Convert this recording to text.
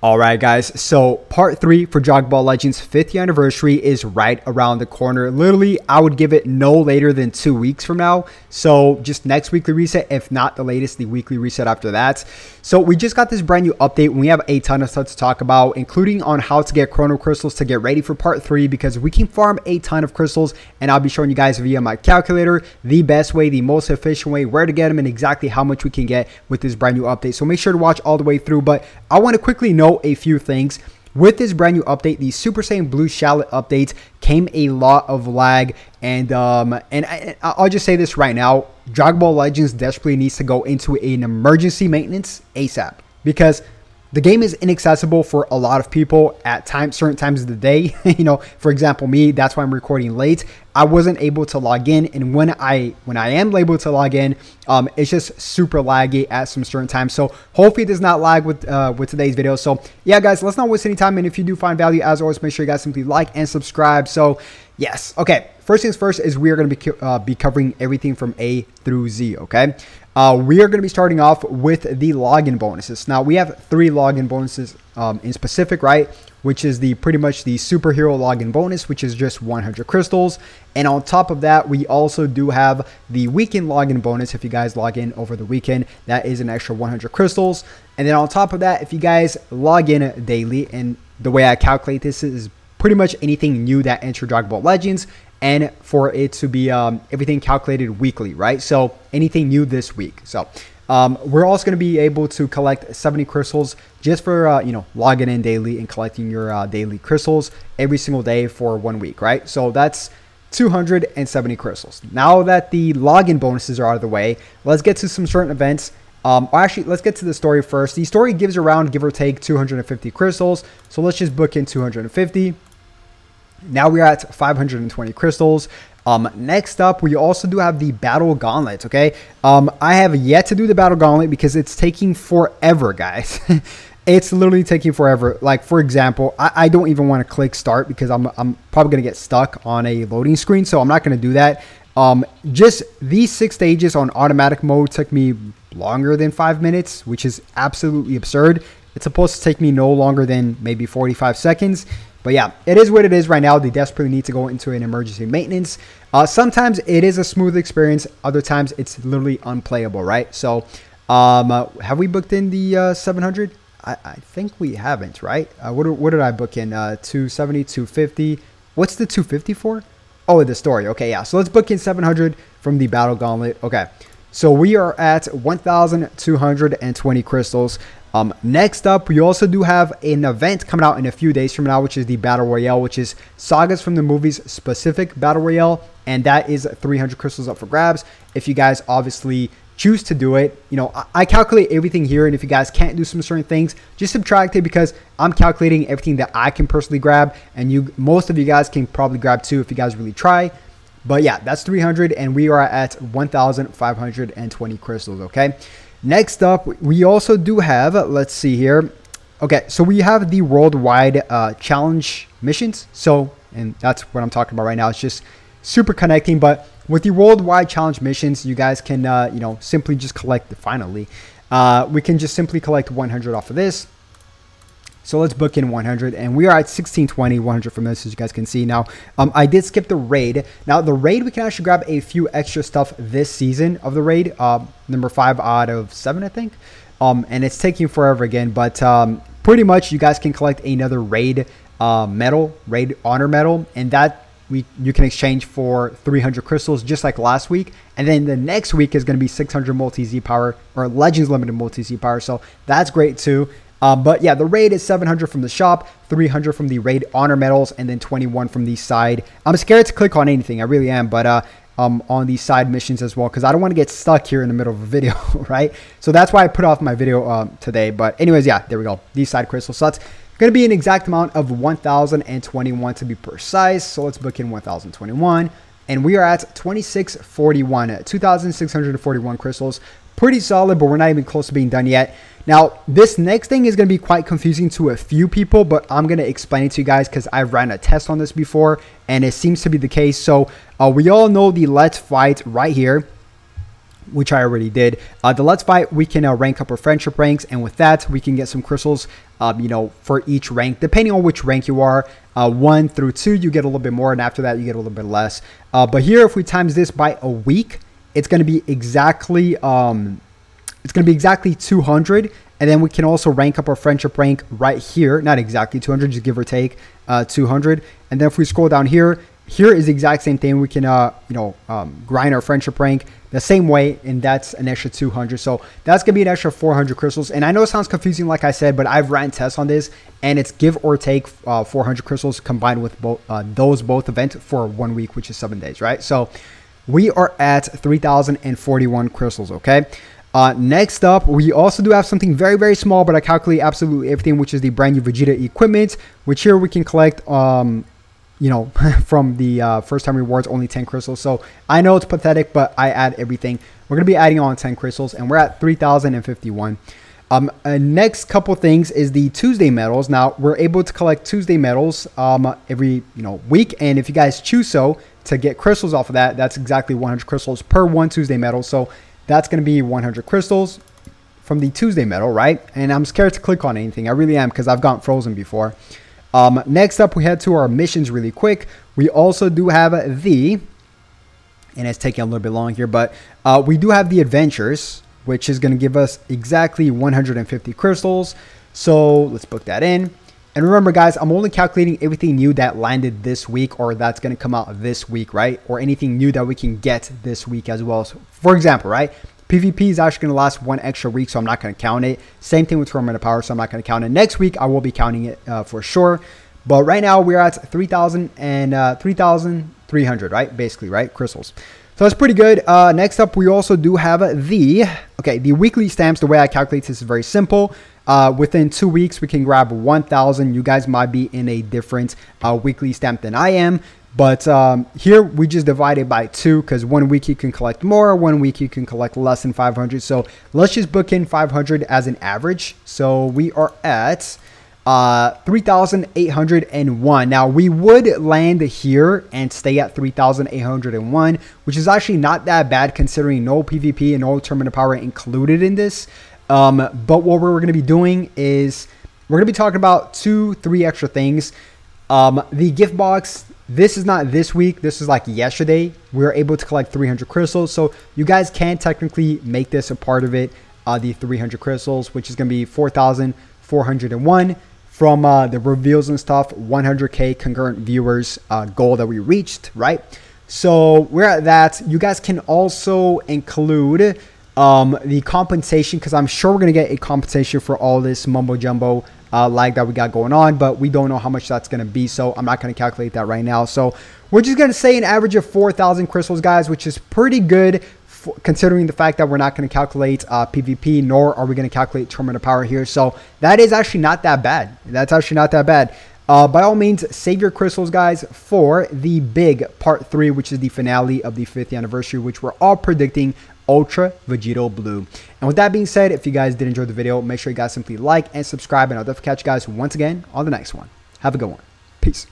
Alright guys, so part 3 for Dragon Ball Legends 5th year anniversary is right around the corner. Literally, I would give it no later than 2 weeks from now. So just next weekly reset, if not the latest, the weekly reset after that. So we just got this brand new update and we have a ton of stuff to talk about, including on how to get chrono crystals to get ready for part 3, because we can farm a ton of crystals and I'll be showing you guys via my calculator the best way, the most efficient way, where to get them and exactly how much we can get with this brand new update. So make sure to watch all the way through, but I want to quickly note a few things. With this brand new update, the Super Saiyan Blue Shallot update, came a lot of lag, and I'll just say this right now: Dragon Ball Legends desperately needs to go into an emergency maintenance ASAP, because the game is inaccessible for a lot of people at certain times of the day. You know, for example, me, that's why I'm recording late. I wasn't able to log in, and when I am able to log in, it's just super laggy at some certain times. So hopefully it does not lag with today's video. So yeah, guys, let's not waste any time. And if you do find value, as always, make sure you guys simply like and subscribe. So yes, okay. First things first is we are going to be covering everything from A through Z. Okay. We are going to be starting off with the login bonuses. Now we have 3 login bonuses in specific, right? Which is pretty much the superhero login bonus, which is just 100 crystals. And on top of that, we also do have the weekend login bonus. If you guys log in over the weekend, that is an extra 100 crystals. And then on top of that, if you guys log in daily, and the way I calculate this is pretty much anything new that enter Dragon Ball Legends, and for it to be everything calculated weekly, right? So anything new this week. So we're also going to be able to collect 70 crystals just for you know, logging in daily and collecting your daily crystals every single day for 1 week, right? So that's 270 crystals. Now that the login bonuses are out of the way, let's get to some certain events. Or actually, let's get to the story first. The story gives around, give or take, 250 crystals. So let's just book in 250. Now we're at 520 crystals. Next up, we also do have the battle gauntlet. Okay, I have yet to do the battle gauntlet because it's taking forever, guys. It's literally taking forever. Like, for example, I don't even want to click start because I'm probably gonna get stuck on a loading screen, so I'm not gonna do that. Just these 6 stages on automatic mode took me longer than 5 minutes, which is absolutely absurd. It's supposed to take me no longer than maybe 45 seconds. But yeah, it is what it is right now. They desperately need to go into an emergency maintenance. Sometimes it is a smooth experience. Other times it's literally unplayable, right? So have we booked in the 700? I think we haven't, right? What did I book in? 270, 250. What's the 250 for? Oh, the story. Okay, yeah. So let's book in 700 from the battle gauntlet. Okay. So we are at 1,220 crystals. Next up, we also do have an event coming out in a few days from now, which is the Battle Royale, which is sagas from the movies specific Battle Royale. And that is 300 crystals up for grabs. If you guys obviously choose to do it, you know, I calculate everything here. And if you guys can't do some certain things, just subtract it, because I'm calculating everything that I can personally grab. And most of you guys can probably grab too if you guys really try. But yeah, that's 300, and we are at 1,520 crystals. Okay. Next up, we also do have, let's see here. Okay, so we have the worldwide challenge missions. So, and that's what I'm talking about right now. It's just super connecting. But with the worldwide challenge missions, you guys can, you know, simply just collect. Finally, we can just simply collect 100 off of this. So let's book in 100, and we are at 1620, 100 from this, as you guys can see. Now, I did skip the raid. Now, the raid, we can actually grab a few extra stuff this season of the raid. Number 5 out of 7, I think. And it's taking forever again, but pretty much you guys can collect another raid medal, raid honor medal, and that you can exchange for 300 crystals, just like last week. And then the next week is going to be 600 multi-Z power, or Legends Limited multi-Z power. So that's great too. But yeah, the raid is 700 from the shop, 300 from the raid honor medals, and then 21 from the side. I'm scared to click on anything, I really am, but on these side missions as well, because I don't want to get stuck here in the middle of a video, right? So that's why I put off my video today. But anyways, yeah, there we go. These side crystals. So that's going to be an exact amount of 1,021 to be precise. So let's book in 1,021. And we are at 2641, 2,641 crystals. Pretty solid, but we're not even close to being done yet. Now, this next thing is going to be quite confusing to a few people, but I'm going to explain it to you guys because I've ran a test on this before, and it seems to be the case. So we all know the Let's Fight right here. which I already did. The Let's Fight, we can rank up our friendship ranks, and with that, we can get some crystals, for each rank, depending on which rank you are. 1 through 2, you get a little bit more, and after that, you get a little bit less. But here, if we times this by a week, it's going to be exactly 200. And then we can also rank up our friendship rank right here. Not exactly 200, just give or take 200. And then if we scroll down here, here is the exact same thing. We can, grind our friendship rank the same way, and that's an extra 200. So that's going to be an extra 400 crystals. And I know it sounds confusing, like I said, but I've ran tests on this, and it's give or take 400 crystals combined with both both events for 1 week, which is 7 days, right? So we are at 3,041 crystals, okay? Next up, we also do have something very, very small, but I calculate absolutely everything, which is the brand new Vegeta equipment, which here we can collect, from the first time rewards, only 10 crystals. So I know it's pathetic, but I add everything. We're going to be adding on 10 crystals, and we're at 3,051. Next couple things is the Tuesday medals. Now, we're able to collect Tuesday medals every week, and if you guys choose so to get crystals off of that, that's exactly 100 crystals per one Tuesday medal. So that's going to be 100 crystals from the Tuesday medal, right? And I'm scared to click on anything. I really am, because I've gotten frozen before. Next up, we head to our missions really quick. We also do have and it's taking a little bit long here, but we do have the adventures, which is going to give us exactly 150 crystals. So let's book that in. And remember, guys, I'm only calculating everything new that landed this week, or that's going to come out this week, right? Or anything new that we can get this week as well. So, for example, right? PvP is actually going to last 1 extra week, so I'm not going to count it. Same thing with Tournament of Power, so I'm not going to count it. Next week, I will be counting it for sure. But right now, we're at 3,000 and 3,300, right? Basically, right? Crystals. So that's pretty good. Next up, we also do have the weekly stamps. The way I calculate this is very simple. Within 2 weeks, we can grab 1,000. You guys might be in a different weekly stamp than I am. But here, we just divide it by 2, because 1 week you can collect more, 1 week you can collect less than 500. So let's just book in 500 as an average. So we are at 3,801. Now, we would land here and stay at 3,801, which is actually not that bad considering no PvP and no Tournament of Power included in this. But what we're going to be doing is we're going to be talking about 2-3 extra things. The gift box, this is not this week. This is like yesterday. We were able to collect 300 crystals. So you guys can technically make this a part of it. The 300 crystals, which is going to be 4,401 from the reveals and stuff. 100K concurrent viewers goal that we reached, right? So we're at that. You guys can also include the compensation, because I'm sure we're going to get a compensation for all this mumbo jumbo lag that we got going on, but we don't know how much that's going to be, so I'm not going to calculate that right now. So we're just going to say an average of 4,000 crystals, guys, which is pretty good considering the fact that we're not going to calculate PvP, nor are we going to calculate Tournament of Power here. So that is actually not that bad. That's actually not that bad. By all means, save your crystals, guys, for the big part 3, which is the finale of the 5th anniversary, which we're all predicting Ultra Vegito Blue. And with that being said, if you guys did enjoy the video, make sure you guys simply like and subscribe, and I'll definitely catch you guys once again on the next one. Have a good one. Peace.